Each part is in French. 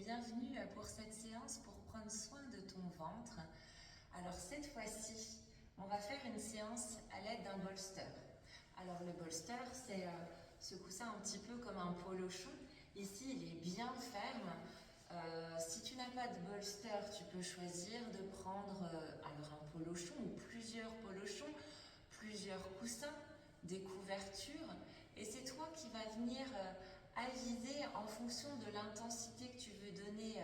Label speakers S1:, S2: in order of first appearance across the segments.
S1: bienvenue pour cette séance pour prendre soin de ton ventre. Alors cette fois-ci, on va faire une séance à l'aide d'un bolster. Alors le bolster, c'est ce coussin un petit peu comme un polochon. Ici, il est bien ferme. Si tu n'as pas de bolster, tu peux choisir de prendre alors un polochon ou plusieurs polochons, plusieurs coussins, des couvertures. Et c'est toi qui vas venir aviser en fonction de l'intensité que tu veux donner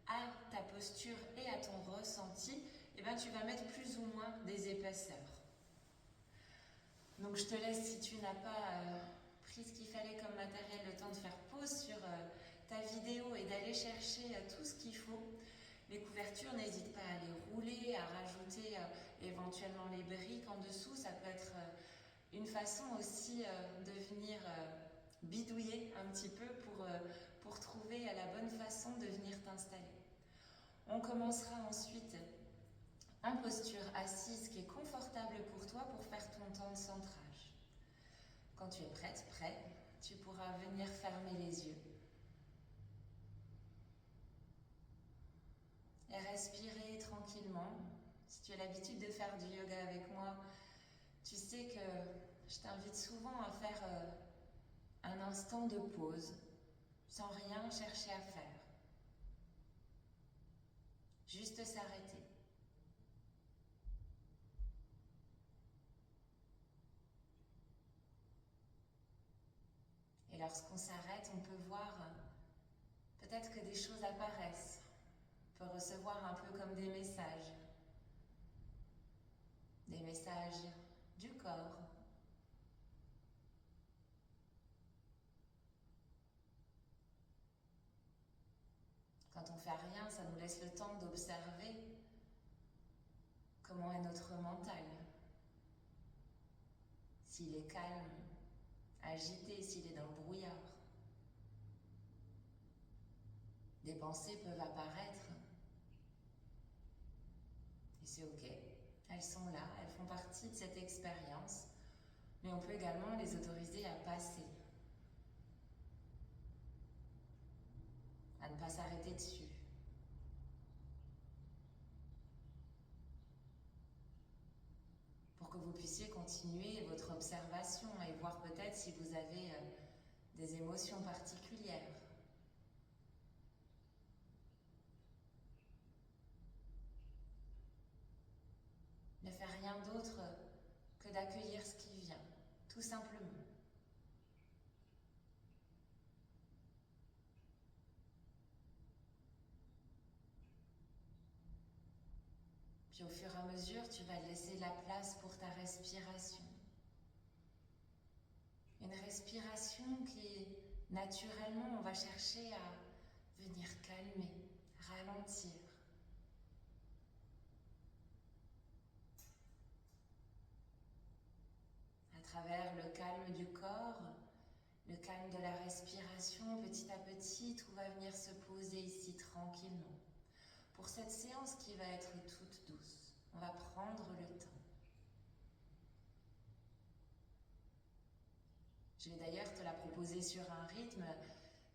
S1: à ta posture et à ton ressenti. Et ben, tu vas mettre plus ou moins des épaisseurs. Donc je te laisse, si tu n'as pas pris ce qu'il fallait comme matériel, le temps de faire pause sur ta vidéo et d'aller chercher tout ce qu'il faut. Les couvertures, n'hésite pas à les rouler, à rajouter éventuellement les briques en dessous. Ça peut être une façon aussi de venir bidouiller un petit peu pour trouver la bonne façon de venir t'installer. On commencera ensuite en posture assise qui est confortable pour toi pour faire ton temps de centrage. Quand tu es prêt, tu pourras venir fermer les yeux et respirer tranquillement. Si tu as l'habitude de faire du yoga avec moi, tu sais que je t'invite souvent à faire un instant de pause, sans rien chercher à faire. Juste s'arrêter. Et lorsqu'on s'arrête, on peut voir peut-être que des choses apparaissent. On peut recevoir un peu comme des messages. Des messages du corps. Quand on fait rien, ça nous laisse le temps d'observer comment est notre mental. S'il est calme, agité, s'il est dans le brouillard. Des pensées peuvent apparaître. Et c'est ok. Elles sont là, elles font partie de cette expérience. Mais on peut également les autoriser à passer. À ne pas s'arrêter dessus. Pour que vous puissiez continuer votre observation et voir peut-être si vous avez des émotions particulières. Ne faire rien d'autre que d'accueillir ce qui vient, tout simplement. Puis au fur et à mesure, tu vas laisser la place pour ta respiration. Une respiration qui, naturellement, on va chercher à venir calmer, ralentir. À travers le calme du corps, le calme de la respiration, petit à petit, tout va venir se poser ici tranquillement. Pour cette séance qui va être toute douce, on va prendre le temps. Je vais d'ailleurs te la proposer sur un rythme,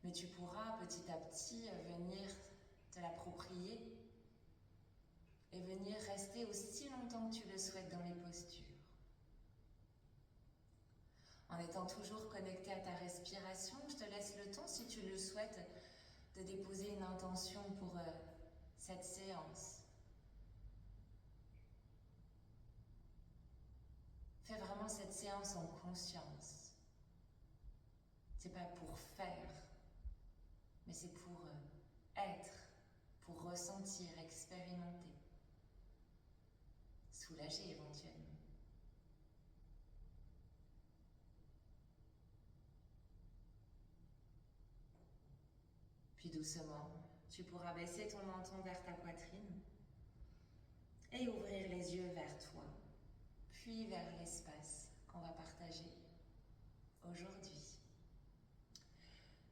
S1: mais tu pourras petit à petit venir te l'approprier et venir rester aussi longtemps que tu le souhaites dans les postures. En étant toujours connecté à ta respiration, je te laisse le temps, si tu le souhaites, de déposer une intention pour cette séance. Fais vraiment cette séance en conscience. C'est pas pour faire, mais c'est pour être, pour ressentir, expérimenter, soulager éventuellement. Puis doucement, tu pourras baisser ton menton vers ta poitrine et ouvrir les yeux vers toi, puis vers l'espace qu'on va partager aujourd'hui.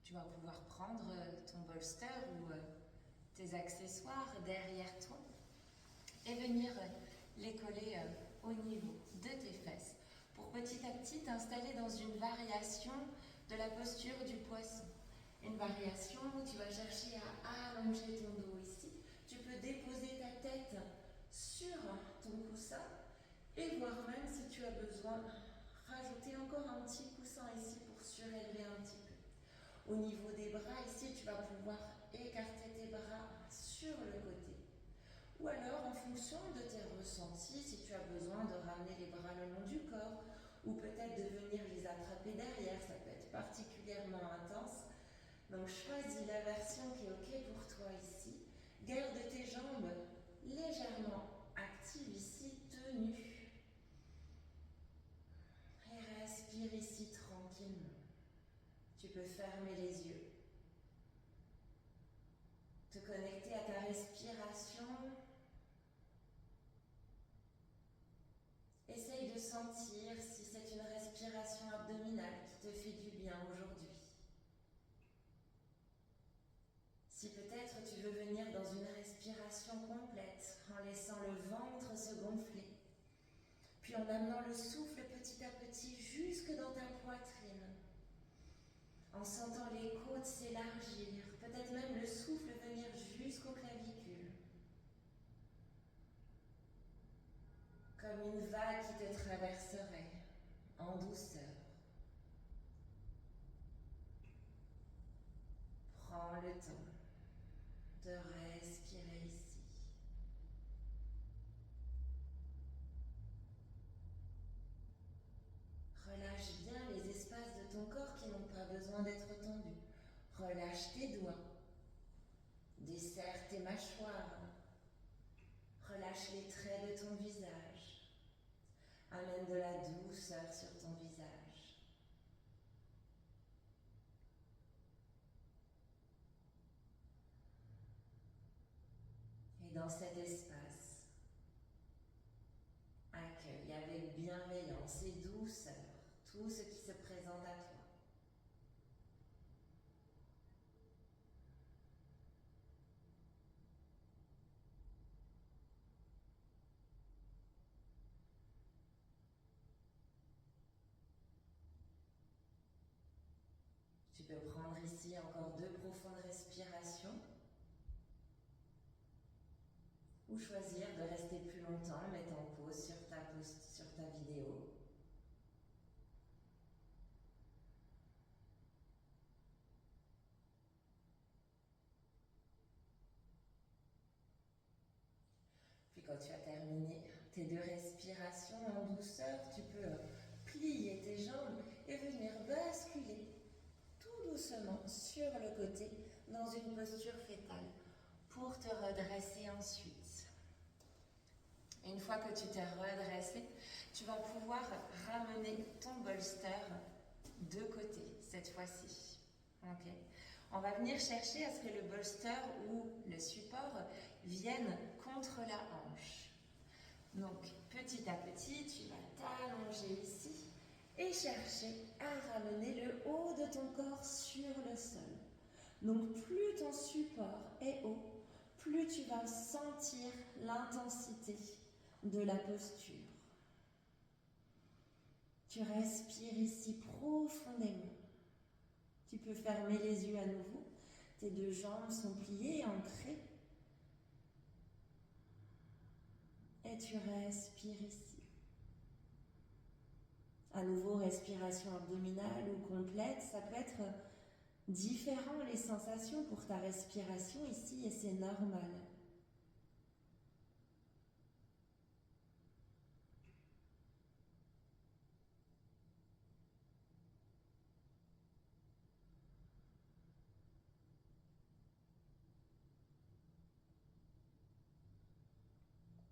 S1: Tu vas pouvoir prendre ton bolster ou tes accessoires derrière toi et venir les coller au niveau de tes fesses pour petit à petit t'installer dans une variation de la posture du poisson. Une variation où tu vas chercher à allonger ton dos ici. Tu peux déposer ta tête sur ton coussin et voir même si tu as besoin, rajouter encore un petit coussin ici pour surélever un petit peu. Au niveau des bras, ici, tu vas pouvoir écarter tes bras sur le côté. Ou alors, en fonction de tes ressentis, si tu as besoin de ramener les bras le long du corps, ou peut-être de venir les attraper derrière, ça peut être particulièrement intense. Donc choisis la version qui est OK pour toi ici. Garde tes jambes légèrement actives ici, tenues. Et respire ici tranquillement. Tu peux fermer les yeux. Te connecter à ta respiration. Essaye de sentir si c'est une respiration abdominale qui te fait du bien aujourd'hui. Si peut-être tu veux venir dans une respiration complète en laissant le ventre se gonfler, puis en amenant le souffle petit à petit jusque dans ta poitrine, en sentant les côtes s'élargir, peut-être même le souffle venir jusqu'aux clavicules, comme une vague qui te traverserait en douceur. Prends le temps de respirer ici. Relâche bien les espaces de ton corps qui n'ont pas besoin d'être tendus. Relâche tes doigts. Desserre tes mâchoires. Relâche les traits de ton visage. Amène de la douceur sur ton visage. Et dans cet espace, accueille avec bienveillance et douceur tout ce qui se présente à toi. Tu peux prendre ici encore 2 profondes respirations ou choisir de rester plus longtemps, mettre en pause sur ta vidéo. Puis quand tu as terminé tes 2 respirations en douceur, tu peux plier tes jambes et venir basculer tout doucement sur le côté dans une posture fétale pour te redresser ensuite. Une fois que tu t'es redressé, tu vas pouvoir ramener ton bolster de côté cette fois-ci. Okay. On va venir chercher à ce que le bolster ou le support vienne contre la hanche. Donc petit à petit, tu vas t'allonger ici et chercher à ramener le haut de ton corps sur le sol. Donc plus ton support est haut, plus tu vas sentir l'intensité de la posture. Tu respires ici profondément. Tu peux fermer les yeux à nouveau. Tes 2 jambes sont pliées, ancrées. Et tu respires ici. À nouveau, respiration abdominale ou complète. Ça peut être différent les sensations pour ta respiration ici et c'est normal.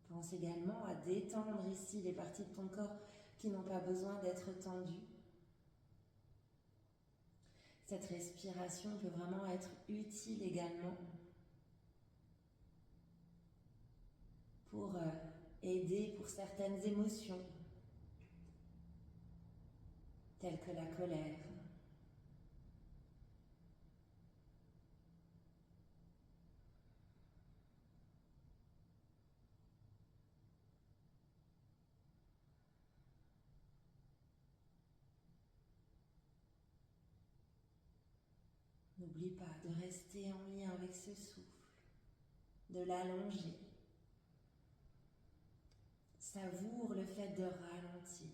S1: Pense également à détendre ici les parties de ton corps qui n'ont pas besoin d'être tendues. Cette respiration peut vraiment être utile également pour aider pour certaines émotions, telles que la colère. N'oublie pas de rester en lien avec ce souffle, de l'allonger. Savoure le fait de ralentir.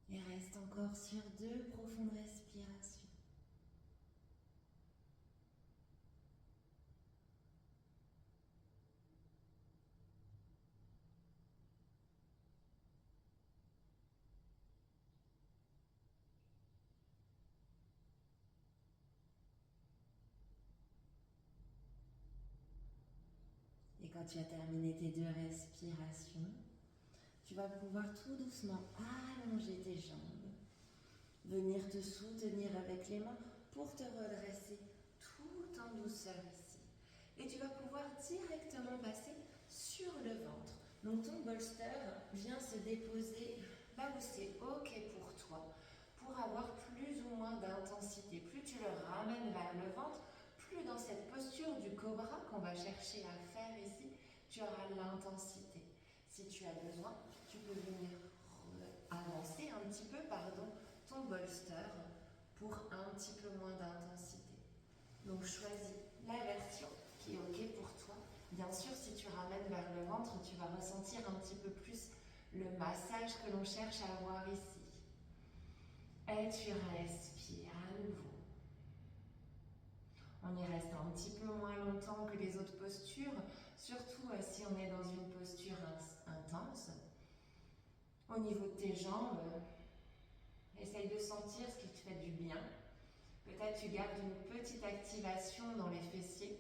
S1: Et reste encore sur 2 profondes respirations. Et quand tu as terminé tes 2 respirations, tu vas pouvoir tout doucement allonger tes jambes, venir te soutenir avec les mains pour te redresser tout en douceur ici. Et tu vas pouvoir directement passer sur le ventre. Donc ton bolster vient se déposer là où c'est OK pour toi, pour avoir plus ou moins d'intensité. Plus tu le ramènes vers le ventre, plus dans cette posture du cobra qu'on va chercher à faire ici, tu auras l'intensité. Si tu as besoin, tu peux venir avancer un petit peu, ton bolster pour un petit peu moins d'intensité. Donc choisis la version qui est OK pour toi. Bien sûr, si tu ramènes vers le ventre, tu vas ressentir un petit peu plus le massage que l'on cherche à avoir ici. Et tu respires à nouveau. On y reste un petit peu moins longtemps que les autres postures, surtout si on est dans une posture intense. Au niveau de tes jambes, essaye de sentir ce qui te fait du bien. Peut-être tu gardes une petite activation dans les fessiers,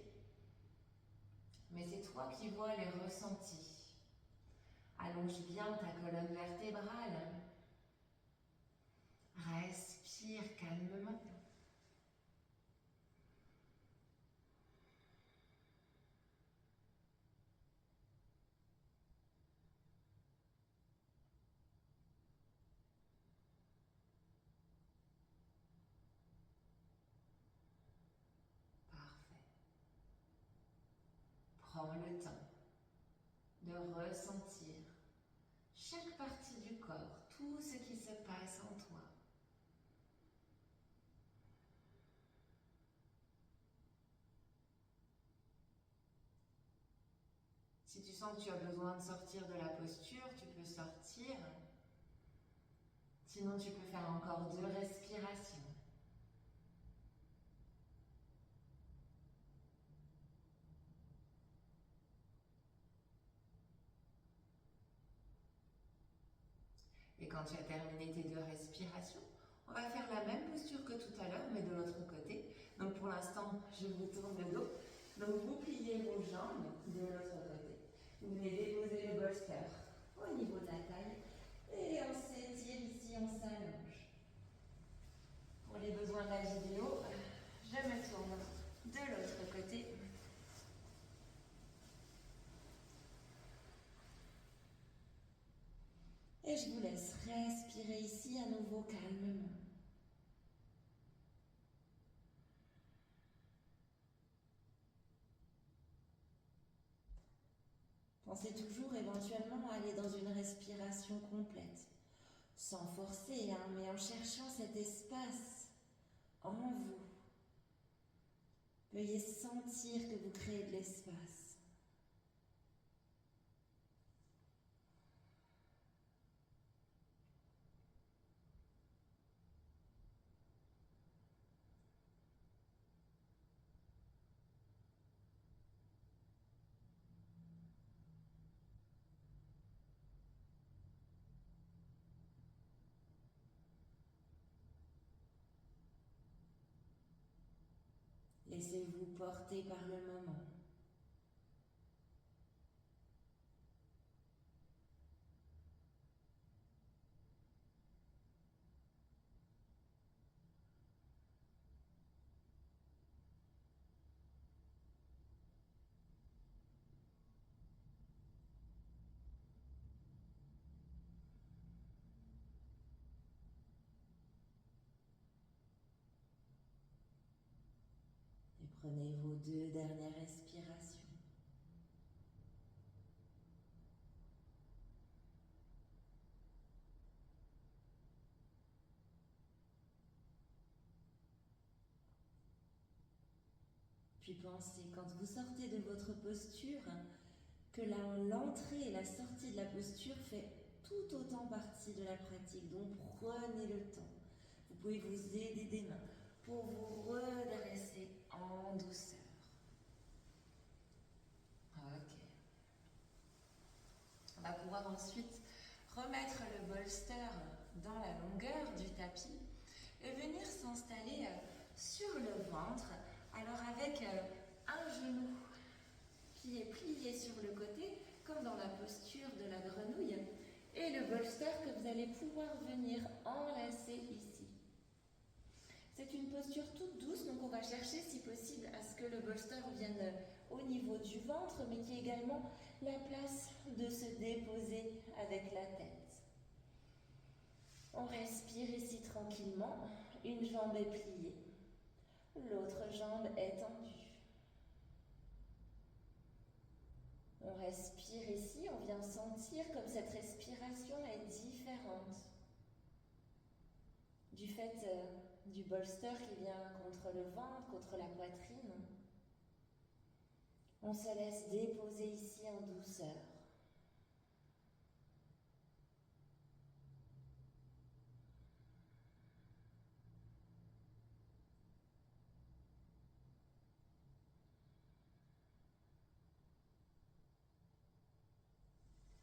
S1: mais c'est toi qui vois les ressentis. Allonge bien ta colonne vertébrale. Respire calmement. Parfait. Prends le temps de ressentir chaque partie du corps, tout ce qui se passe en toi. Si tu sens que tu as besoin de sortir de la posture, tu peux sortir. Sinon, tu peux faire encore 2 respirations. Et quand tu as terminé tes 2 respirations, on va faire la même posture que tout à l'heure, mais de l'autre côté. Donc pour l'instant, je vous tourne le dos. Donc vous pliez vos jambes de l'autre côté. Vous venez déposer le bolster au niveau de la taille. Et on s'étire ici, on s'allonge. Pour les besoins de la vidéo, je me tourne de l'autre côté. Et je vous laisse respirer ici à nouveau calmement. Pensez toujours éventuellement à aller dans une respiration complète, sans forcer, mais en cherchant cet espace en vous. Veuillez sentir que vous créez de l'espace. Laissez-vous porter par le moment. Et Prenez vos 2 dernières respirations. Puis pensez, quand vous sortez de votre posture, que l'entrée et la sortie de la posture fait tout autant partie de la pratique. Donc prenez le temps. Vous pouvez vous aider des mains pour vous redresser en douceur. Ok. On va pouvoir ensuite remettre le bolster dans la longueur du tapis et venir s'installer sur le ventre. Alors avec un genou qui est plié sur le côté, comme dans la posture de la grenouille, et le bolster que vous allez pouvoir venir enlacer ici. C'est une posture toute douce, donc on va chercher si possible à ce que le bolster vienne au niveau du ventre, mais qu'il y ait également la place de se déposer avec la tête. On respire ici tranquillement, une jambe est pliée, l'autre jambe est tendue. On respire ici, on vient sentir comme cette respiration est différente du fait du bolster qui vient contre le ventre, contre la poitrine. On se laisse déposer ici en douceur.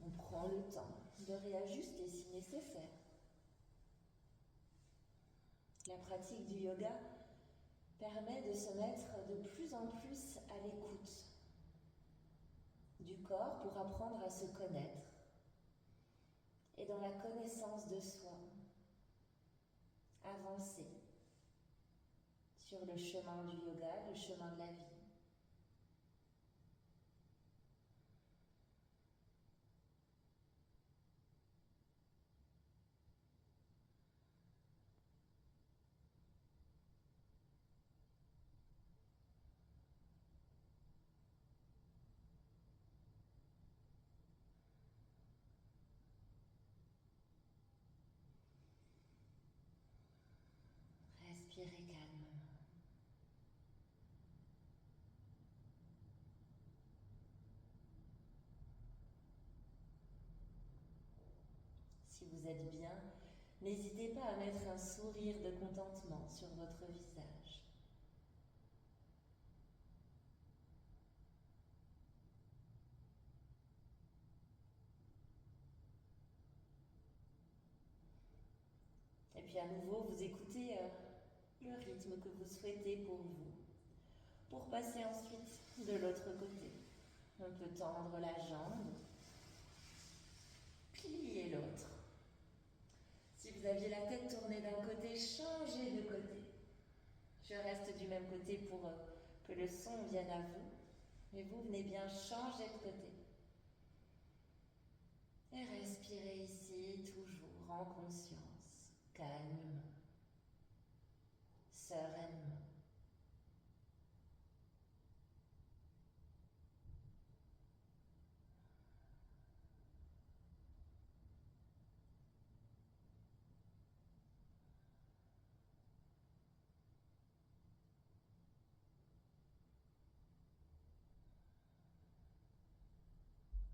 S1: On prend le temps de réajuster si nécessaire. La pratique du yoga permet de se mettre de plus en plus à l'écoute du corps pour apprendre à se connaître et dans la connaissance de soi, avancer sur le chemin du yoga, le chemin de la vie. Respirez calmement. Si vous êtes bien, n'hésitez pas à mettre un sourire de contentement sur votre visage. Et puis à nouveau, vous écoutez le rythme que vous souhaitez pour vous. Pour passer ensuite de l'autre côté, on peut tendre la jambe, plier l'autre. Si vous aviez la tête tournée d'un côté, changez de côté. Je reste du même côté pour que le son vienne à vous. Mais vous venez bien changer de côté. Et respirez ici, toujours en conscience, calmement, sereinement.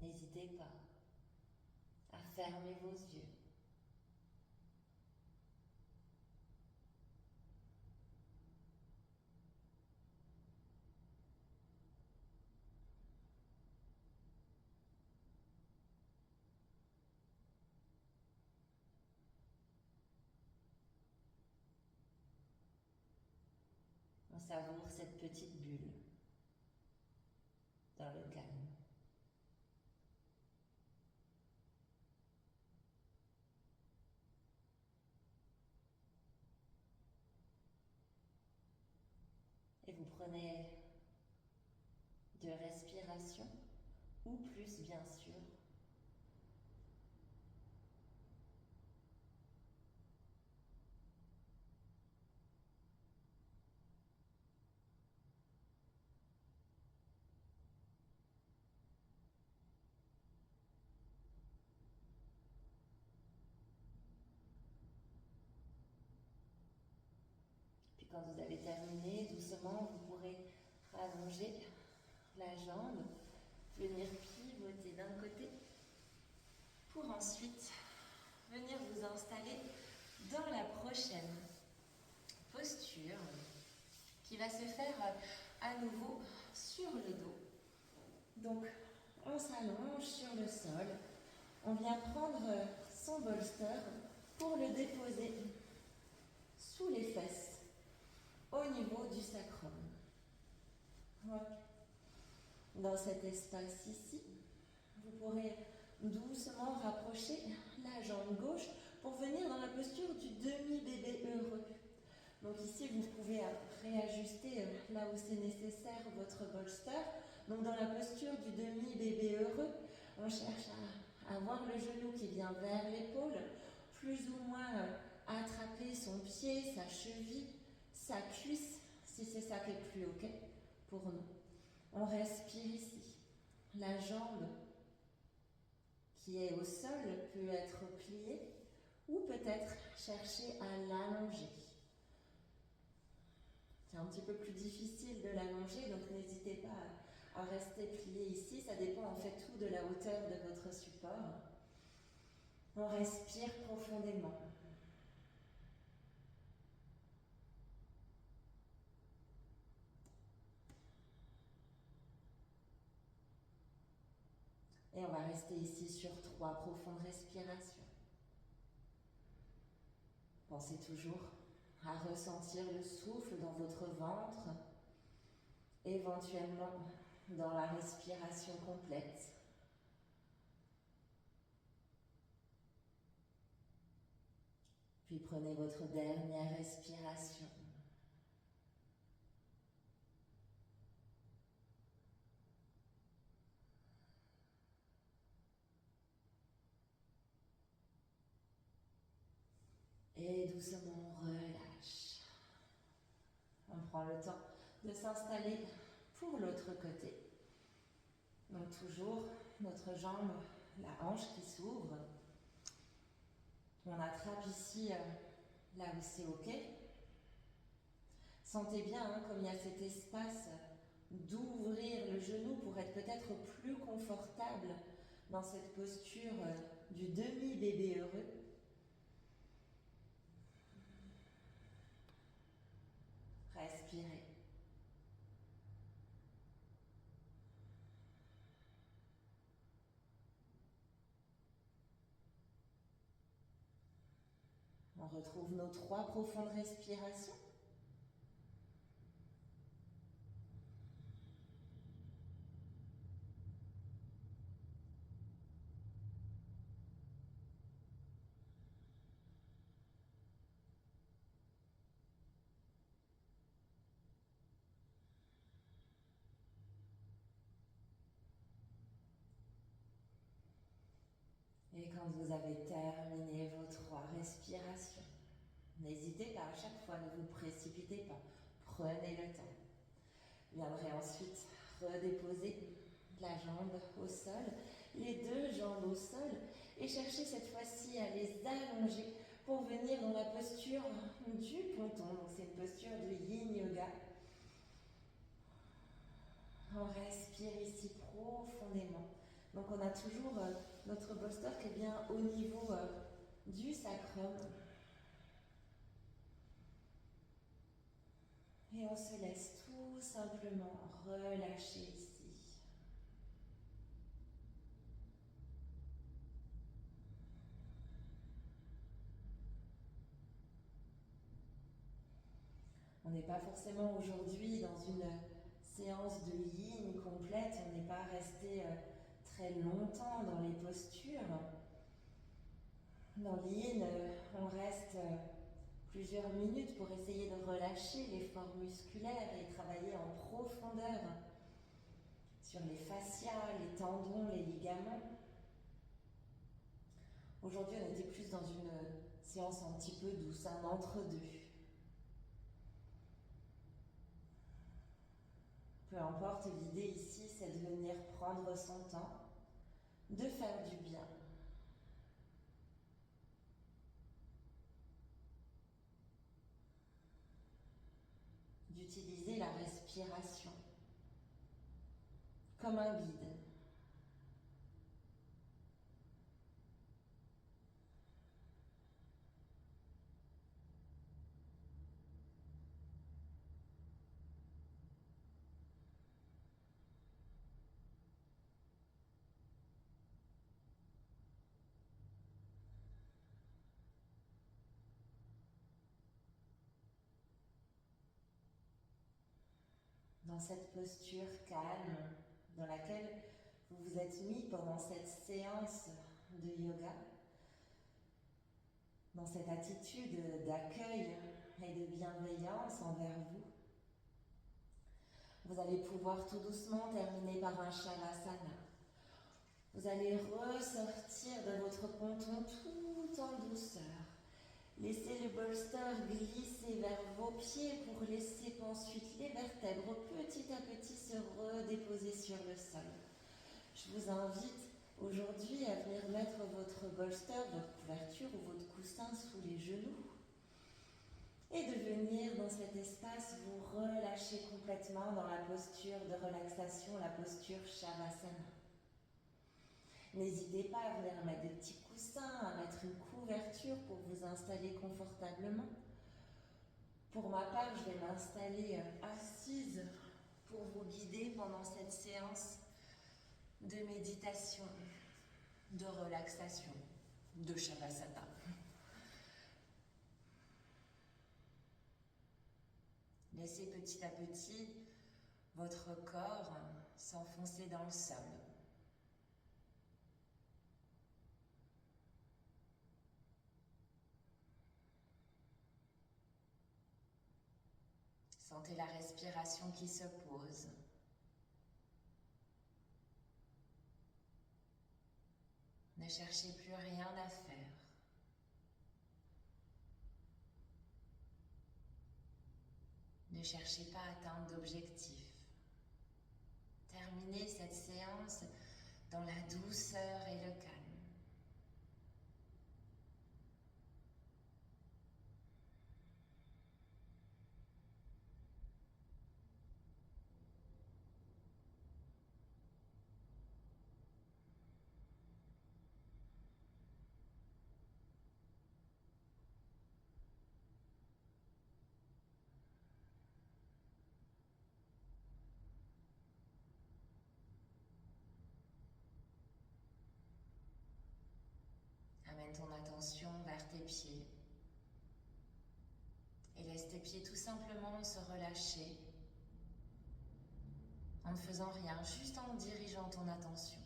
S1: N'hésitez pas à fermer vos yeux. On savoure cette petite bulle dans le calme. Et vous prenez 2 respirations, ou plus bien sûr. Quand vous avez terminé, doucement, vous pourrez rallonger la jambe, venir pivoter d'un côté pour ensuite venir vous installer dans la prochaine posture qui va se faire à nouveau sur le dos. Donc, on s'allonge sur le sol. On vient prendre son bolster pour le déposer sous les fesses, au niveau du sacrum. Voilà. Dans cet espace ici, vous pourrez doucement rapprocher la jambe gauche pour venir dans la posture du demi-bébé heureux. Donc ici, vous pouvez réajuster là où c'est nécessaire votre bolster. Donc dans la posture du demi-bébé heureux, on cherche à avoir le genou qui vient vers l'épaule, plus ou moins attraper son pied, sa cheville, sa cuisse, si c'est ça qui est plus OK pour nous. On respire ici. La jambe qui est au sol peut être pliée ou peut-être chercher à l'allonger. C'est un petit peu plus difficile de l'allonger, donc n'hésitez pas à rester plié ici. Ça dépend en fait tout de la hauteur de votre support. On respire profondément. Et on va rester ici sur 3 profondes respirations. Pensez toujours à ressentir le souffle dans votre ventre, éventuellement dans la respiration complète. Puis prenez votre dernière respiration. Et doucement, on relâche. On prend le temps de s'installer pour l'autre côté. Donc toujours notre jambe, la hanche qui s'ouvre. On attrape ici là où c'est OK. Sentez bien comme il y a cet espace d'ouvrir le genou pour être peut-être plus confortable dans cette posture du demi-bébé heureux. Respirez. On retrouve nos 3 profondes respirations. Et quand vous avez terminé vos 3 respirations, n'hésitez pas à chaque fois, ne vous précipitez pas, prenez le temps. Viendrez ensuite redéposer la jambe au sol, les 2 jambes au sol, et cherchez cette fois-ci à les allonger pour venir dans la posture du ponton. Donc c'est une posture de yin yoga. On respire ici profondément. Donc on a toujours notre bolster qui est bien au niveau du sacrum. Et on se laisse tout simplement relâcher ici. On n'est pas forcément aujourd'hui dans une séance de yin complète, on n'est pas resté très longtemps dans les postures. Dans l'yin, on reste plusieurs minutes pour essayer de relâcher l'effort musculaire et travailler en profondeur sur les fascias, les tendons, les ligaments. Aujourd'hui, on était plus dans une séance un petit peu douce, un entre-deux. Peu importe, l'idée ici, c'est de venir prendre son temps, de faire du bien. d'utiliser la respiration comme un guide. Dans cette posture calme dans laquelle vous vous êtes mis pendant cette séance de yoga, dans cette attitude d'accueil et de bienveillance envers vous, vous allez pouvoir tout doucement terminer par un Shavasana. Vous allez ressortir de votre ponton tout en douceur. Laissez le bolster glisser vers vos pieds pour laisser ensuite les vertèbres petit à petit se redéposer sur le sol. Je vous invite aujourd'hui à venir mettre votre bolster, votre couverture ou votre coussin sous les genoux et de venir dans cet espace vous relâcher complètement dans la posture de relaxation, la posture Shavasana. N'hésitez pas à venir mettre des petits coussins, à mettre une couverture pour vous installer confortablement. Pour ma part, je vais m'installer assise pour vous guider pendant cette séance de méditation, de relaxation, de Shavasana. Laissez petit à petit votre corps s'enfoncer dans le sol. Sentez la respiration qui se pose. Ne cherchez plus rien à faire. Ne cherchez pas à atteindre d'objectifs. Terminez cette séance dans la douceur et le calme. Amène ton attention vers tes pieds et laisse tes pieds tout simplement se relâcher en ne faisant rien, juste en dirigeant ton attention,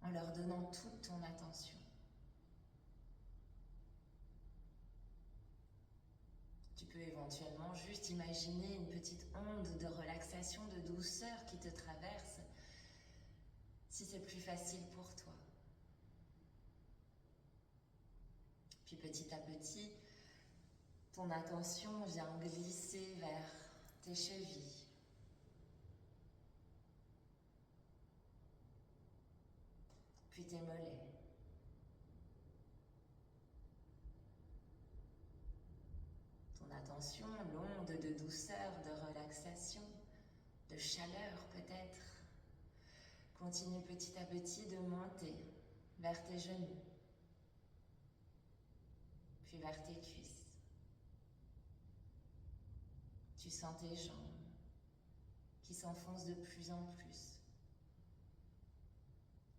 S1: en leur donnant toute ton attention. Tu peux éventuellement juste imaginer une petite onde de relaxation, de douceur qui te traverse, si c'est plus facile pour toi. Puis petit à petit, ton attention vient glisser vers tes chevilles. Puis tes mollets. Ton attention, l'onde de douceur, de relaxation, de chaleur peut-être, continue petit à petit de monter vers tes genoux, puis vers tes cuisses. Tu sens tes jambes qui s'enfoncent de plus en plus.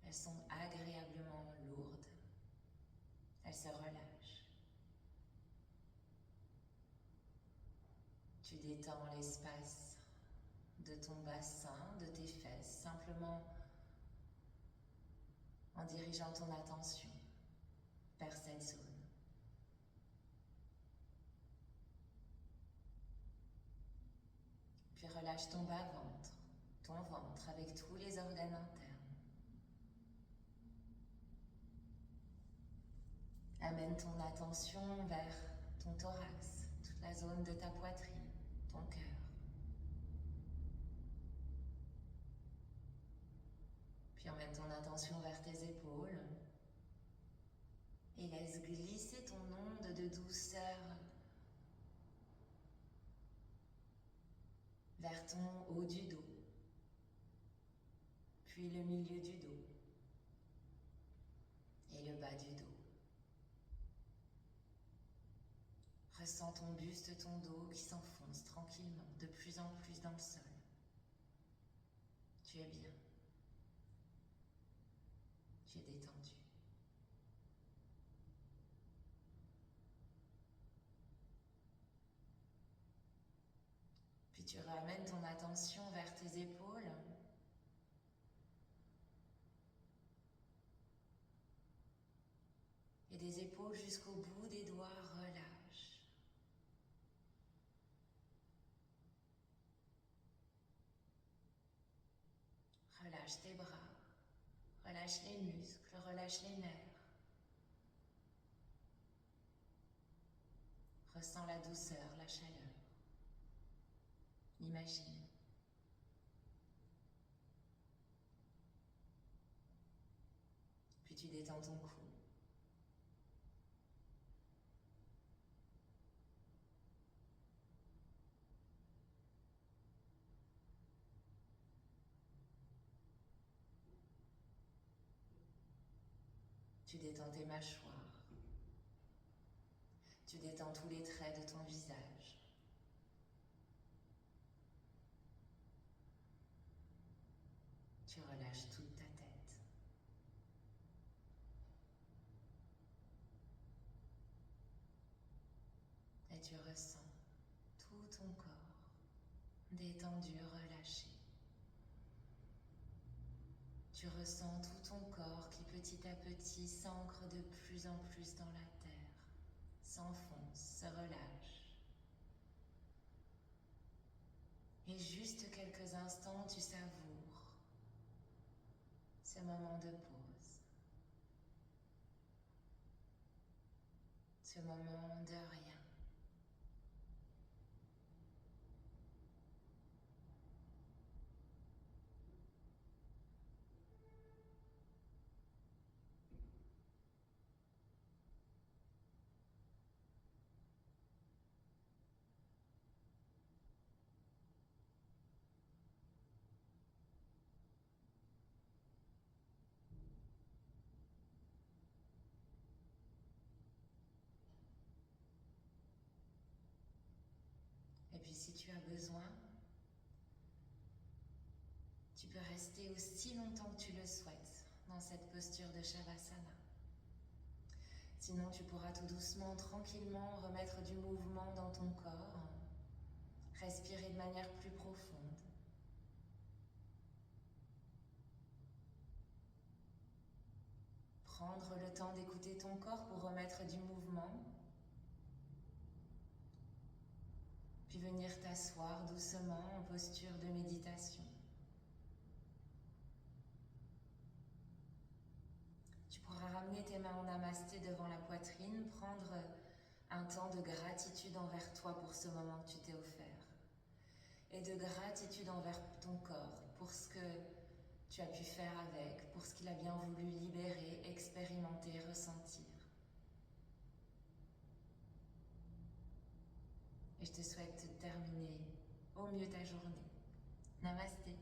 S1: Elles sont agréablement lourdes. Elles se relâchent. Tu détends l'espace de ton bassin, de tes fesses, simplement en dirigeant ton attention vers cette zone. Puis relâche ton bas-ventre, ton ventre avec tous les organes internes. Amène ton attention vers ton thorax, toute la zone de ta poitrine, ton cœur. Puis emmène ton attention vers tes épaules et laisse glisser ton onde de douceur vers ton haut du dos, puis le milieu du dos et le bas du dos. Ressens ton buste, ton dos qui s'enfonce tranquillement de plus en plus dans le sol. Tu es bien. Tu es détendu. Puis tu ramènes ton attention vers tes épaules. Et des épaules jusqu'au bout des doigts, relâche. Relâche tes bras, relâche les muscles, relâche les nerfs. Ressens la douceur, la chaleur. Imagine. Puis tu détends ton cou. Tu détends tes mâchoires. Tu détends tous les traits de ton visage. Tu relâches toute ta tête. Et tu ressens tout ton corps détendu, relâché. Tu ressens tout ton corps qui petit à petit s'ancre de plus en plus dans la terre, s'enfonce, se relâche. Et juste quelques instants, tu savoures ce moment de pause, ce moment de rien. Et puis si tu as besoin, tu peux rester aussi longtemps que tu le souhaites dans cette posture de Shavasana. Sinon, tu pourras tout doucement, tranquillement remettre du mouvement dans ton corps, respirer de manière plus profonde. Prendre le temps d'écouter ton corps pour remettre du mouvement. Puis venir t'asseoir doucement en posture de méditation. Tu pourras ramener tes mains en namasté devant la poitrine, prendre un temps de gratitude envers toi pour ce moment que tu t'es offert. Et de gratitude envers ton corps pour ce que tu as pu faire avec, pour ce qu'il a bien voulu libérer, expérimenter, ressentir. Et je te souhaite de terminer au mieux ta journée. Namasté.